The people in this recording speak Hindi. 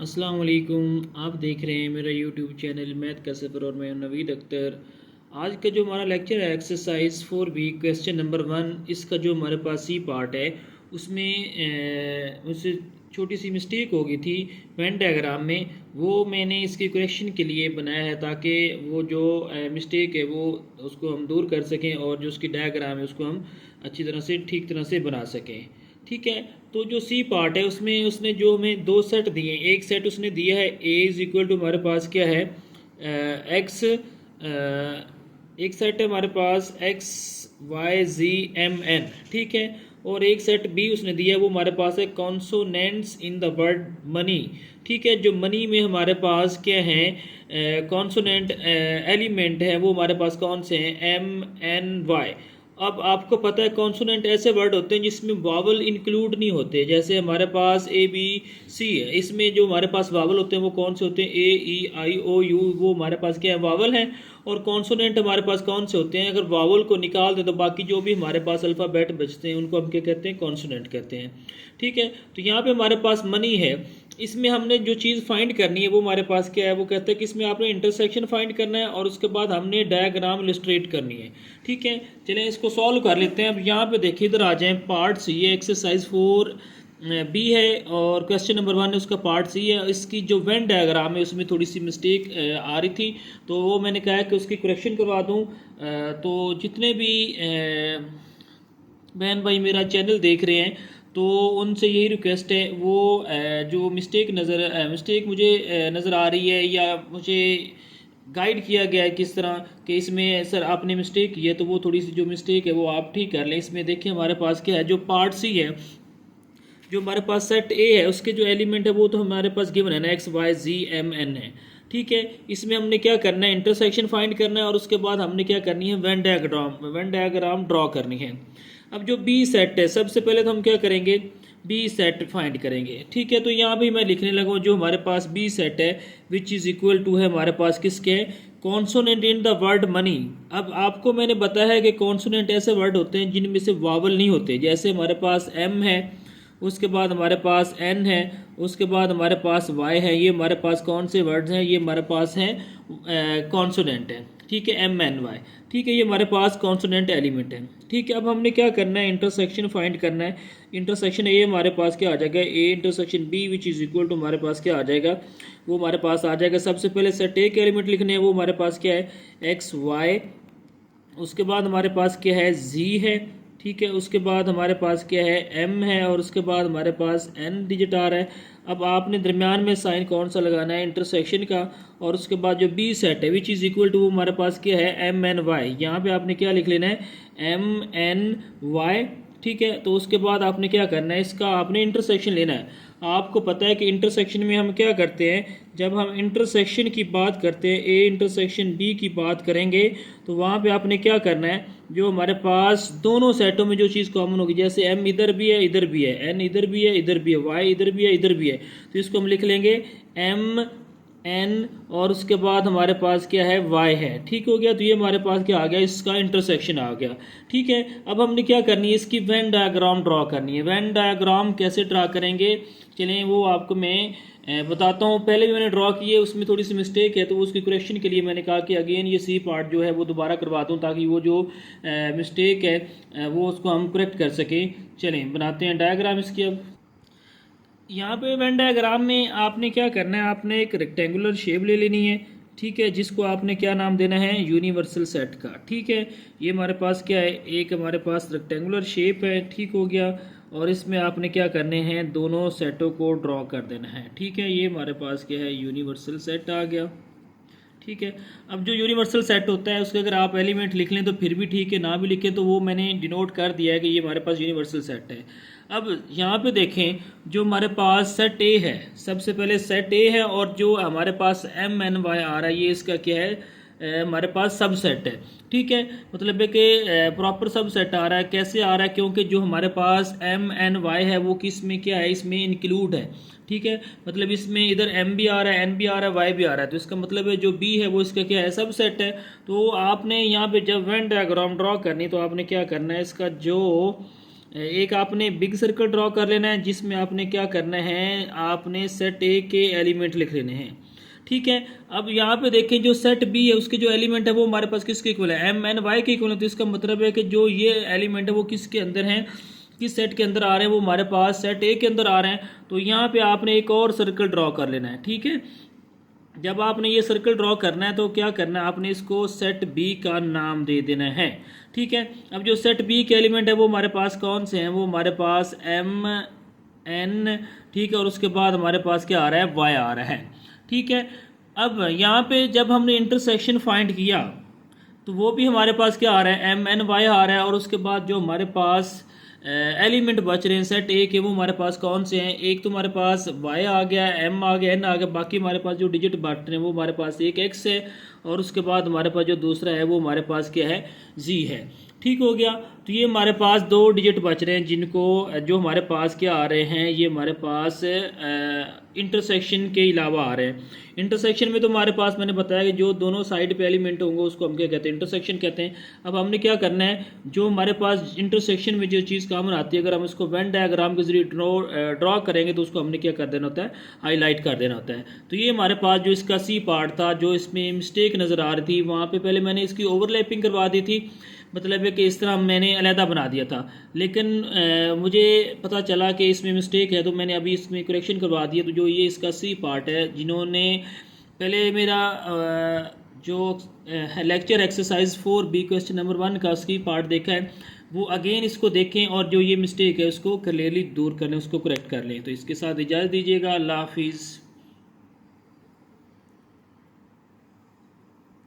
अस्सलाम वालेकुम। आप देख रहे हैं मेरा यूट्यूब चैनल मैथ का सफ़र और मैं हूं नवीद अख्तर। आज का जो हमारा लेक्चर है एक्सरसाइज 4B क्वेश्चन नंबर 1, इसका जो हमारे पास सी पार्ट है उसमें मुझसे छोटी सी मिस्टेक हो गई थी वेन डायग्राम में। वो मैंने इसके करेक्शन के लिए बनाया है ताकि वो जो मिस्टेक है वो उसको हम दूर कर सकें और जो उसकी डायग्राम है उसको हम अच्छी तरह से ठीक तरह से बना सकें। ठीक है, तो जो सी पार्ट है उसमें उसने जो हमें दो सेट दिए, एक सेट उसने दिया है ए इज इक्वल टू हमारे पास क्या है एक्स, एक सेट है हमारे पास एक्स वाई जी एम एन। ठीक है, और एक सेट बी उसने दिया है वो हमारे पास है consonants in the word money. ठीक है, जो मनी में हमारे पास क्या हैं कॉन्सोनेंट एलिमेंट हैं वो हमारे पास कौन से हैं, एम एन वाई। अब आपको पता है कॉन्सोनेंट ऐसे वर्ड होते हैं जिसमें वावल इंक्लूड नहीं होते, जैसे हमारे पास ए बी सी है, इसमें जो हमारे पास वावल होते हैं वो कौन से होते हैं, ए ई आई ओ यू, वो हमारे पास क्या है वावल हैं। और कॉन्सोनेंट हमारे पास कौन से होते हैं, अगर वावल को निकाल दे तो बाकी जो भी हमारे पास अल्फ़ाबेट बचते हैं उनको हम क्या कहते हैं, कॉन्सोनेंट कहते हैं। ठीक है, तो यहाँ पे हमारे पास मनी है, इसमें हमने जो चीज़ फाइंड करनी है वो हमारे पास क्या है, वो कहते हैं कि इसमें आपने इंटरसेक्शन फाइंड करना है और उसके बाद हमने डायग्राम इलस्ट्रेट करनी है। ठीक है, चलें इसको सॉल्व कर लेते हैं। अब यहाँ पे देखिए, इधर आ जाएं, पार्ट सी है, एक्सरसाइज 4B है और क्वेश्चन नंबर 1 है उसका पार्ट सी है। इसकी जो वेन डायग्राम है उसमें थोड़ी सी मिस्टेक आ रही थी, तो वो मैंने कहा है कि उसकी करेक्शन करवा दूँ। तो जितने भी बहन भाई मेरा चैनल देख रहे हैं तो उनसे यही रिक्वेस्ट है, वो जो मिस्टेक मुझे नज़र आ रही है या मुझे गाइड किया गया है किस तरह कि इसमें सर आपने मिस्टेक की है, तो वो थोड़ी सी जो मिस्टेक है वो आप ठीक कर लें। इसमें देखिए हमारे पास क्या है, जो पार्ट सी है, जो हमारे पास सेट ए है उसके जो एलिमेंट है वो तो हमारे पास गिवन है ना, एक्स वाई जी एम एन है। ठीक है, इसमें हमने क्या करना है, इंटरसेक्शन फाइंड करना है और उसके बाद हमने क्या करनी है, वेन डायग्राम ड्रॉ करनी है। अब जो बी सेट है, सबसे पहले तो हम क्या करेंगे, बी सेट फाइंड करेंगे। ठीक है, तो यहाँ भी मैं लिखने लगा जो हमारे पास बी सेट है विच इज़ इक्वल टू है हमारे पास किसके, consonant in the word money. अब आपको मैंने बताया है कि कॉन्सोनेंट ऐसे वर्ड होते हैं जिनमें से वावल नहीं होते, जैसे हमारे पास एम है, उसके बाद हमारे पास एन है, उसके बाद हमारे पास वाई है, ये हमारे पास कौन से वर्ड्स हैं, ये हमारे पास हैं कॉन्सोनेंट है। ठीक है, एम एन वाई। ठीक है, ये हमारे पास कॉन्सोनेंट एलिमेंट है। ठीक है, अब हमने क्या करना है, इंटरसेक्शन फाइंड करना है। इंटरसेक्शन ए हमारे पास क्या आ जाएगा, A intersection B which is equal to हमारे पास क्या आ जाएगा, वो हमारे पास आ जाएगा। सबसे पहले सेट ए के एलिमेंट लिखने हैं, वो हमारे पास क्या है, एक्स वाई, उसके बाद हमारे पास क्या है, जी है। ठीक है, उसके बाद हमारे पास क्या है, एम है, और उसके बाद हमारे पास एन डिजिट आ रहा है। अब आपने दरमियान में साइन कौन सा लगाना है, इंटरसेक्शन का, और उसके बाद जो बी सेट है विच इज़ इक्वल टू वो हमारे पास क्या है, एम एन वाई। यहाँ पे आपने क्या लिख लेना है, एम एन वाई। ठीक है, तो उसके बाद आपने क्या करना है, इसका आपने इंटरसेक्शन लेना है। आपको पता है कि इंटरसेक्शन में हम क्या करते हैं, जब हम इंटरसेक्शन की बात करते हैं, ए इंटरसेक्शन बी की बात करेंगे, तो वहाँ पे आपने क्या करना है, जो हमारे पास दोनों सेटों में जो चीज़ कॉमन होगी, जैसे एम इधर भी है इधर भी है, एन इधर भी है इधर भी है, वाई इधर भी है इधर भी है, तो इसको हम लिख लेंगे एम एन और उसके बाद हमारे पास क्या है, वाई है। ठीक हो गया, तो ये हमारे पास क्या आ गया, इसका इंटरसेक्शन आ गया। ठीक है, अब हमने क्या करनी है, इसकी वेन डायग्राम ड्रॉ करनी है। वेन डायग्राम कैसे ड्रा करेंगे, चलें वो आपको मैं बताता हूँ। पहले भी मैंने ड्रॉ की है, उसमें थोड़ी सी मिस्टेक है, तो उसकी करेक्शन के लिए मैंने कहा कि अगेन ये सी पार्ट जो है वो दोबारा करवा दूँ ताकि वो जो मिस्टेक है वो उसको हम करेक्ट कर सकें। चलें बनाते हैं डायग्राम इसकी। अब यहाँ पे वेन डायग्राम में आपने क्या करना है, आपने एक रेक्टेंगुलर शेप ले लेनी है। ठीक है, जिसको आपने क्या नाम देना है, यूनिवर्सल सेट का। ठीक है, ये हमारे पास क्या है, एक हमारे पास रेक्टेंगुलर शेप है। ठीक हो गया, और इसमें आपने क्या करने हैं, दोनों सेटों को ड्रॉ कर देना है। ठीक है, ये हमारे पास क्या है, यूनिवर्सल सेट आ गया। ठीक है, अब जो यूनिवर्सल सेट होता है उसके अगर आप एलिमेंट लिख लें तो फिर भी ठीक है, ना भी लिखें तो वो मैंने डिनोट कर दिया है कि ये हमारे पास यूनिवर्सल सेट है। अब यहाँ पे देखें, जो हमारे पास सेट ए है, सबसे पहले सेट ए है, और जो हमारे पास एम एन वाई आ रहा है ये इसका क्या है, हमारे पास सब सेट है। ठीक है, मतलब है कि प्रॉपर सब सेट आ रहा है। कैसे आ रहा है, क्योंकि जो हमारे पास एम एन वाई है वो किस में क्या है, इसमें इंक्लूड है। ठीक है, मतलब इसमें इधर एम भी आ रहा है, एन भी आ रहा है, वाई भी आ रहा है, तो इसका मतलब है जो बी है वो इसका क्या है, सब सेट है। तो आपने यहाँ पे जब वेन डायग्राम ड्रॉ करनी तो आपने क्या करना है, इसका जो एक आपने बिग सर्कल ड्रॉ कर लेना है जिसमें आपने क्या करना है, आपने सेट ए के एलिमेंट लिख लेने हैं। ठीक है, अब यहाँ पे देखें जो सेट बी है उसके जो एलिमेंट है वो हमारे पास किसके इक्वल है, एम एन वाई के इक्वल है। तो इसका मतलब है कि जो ये एलिमेंट है वो किसके अंदर हैं, किस सेट के अंदर आ रहे हैं, वो हमारे पास सेट ए के अंदर आ रहे हैं। तो यहाँ पे आपने एक और सर्कल ड्रॉ कर लेना है। ठीक है, जब आपने ये सर्कल ड्रॉ करना है तो क्या करना है, आपने इसको सेट बी का नाम दे देना है। ठीक है, अब जो सेट बी के एलिमेंट है वो हमारे पास कौन से हैं, वो हमारे पास एम एन, ठीक है, और उसके बाद हमारे पास क्या आ रहा है, वाई आ रहा है। ठीक है, अब यहाँ पे जब हमने इंटरसेक्शन फाइंड किया तो वो भी हमारे पास क्या आ रहा है, एम एन वाई आ रहा है। और उसके बाद जो हमारे पास एलिमेंट बच रहे हैं सेट ए के, वो हमारे पास कौन से हैं, एक तो हमारे पास वाई आ गया, एम आ गया, एन आ गया, बाकी हमारे पास जो डिजिट बच रहे हैं वो हमारे पास एक एक्स है, और उसके बाद हमारे पास जो दूसरा है वो हमारे पास क्या है, जी है। ठीक हो गया, तो ये हमारे पास दो डिजिट बच रहे हैं जिनको जो हमारे पास क्या आ रहे हैं, ये हमारे पास इंटरसेक्शन के अलावा आ रहे हैं। इंटरसेक्शन में तो हमारे पास मैंने बताया कि जो दोनों साइड पे एलिमेंट होंगे उसको हम क्या कहते हैं, इंटरसेक्शन कहते हैं। अब हमने क्या करना है, जो हमारे पास इंटरसेक्शन में जो चीज़ कॉमन आती है, अगर हम इसको वेन डायग्राम के जरिए ड्रॉ करेंगे तो उसको हमने क्या कर देना होता है, हाईलाइट कर देना होता है। तो ये हमारे पास जो इसका सी पार्ट था, जो इसमें मिस्टेक नज़र आ रही थी, वहाँ पे पहले मैंने इसकी ओवरलैपिंग करवा दी थी, मतलब है कि इस तरह मैंने अलहदा बना दिया था। लेकिन मुझे पता चला कि इसमें मिस्टेक है, तो मैंने अभी इसमें करेक्शन करवा दिया। तो जो ये इसका सी पार्ट है, जिन्होंने पहले मेरा जो lecture exercise 4B question number 1 का सी पार्ट देखा है, वो अगेन इसको देखें और जो ये मिस्टेक है उसको क्लियरली दूर करने, उसको करेक्ट कर लें। तो इसके साथ इजाज़त दीजिएगा, अल्लाह हाफिज़।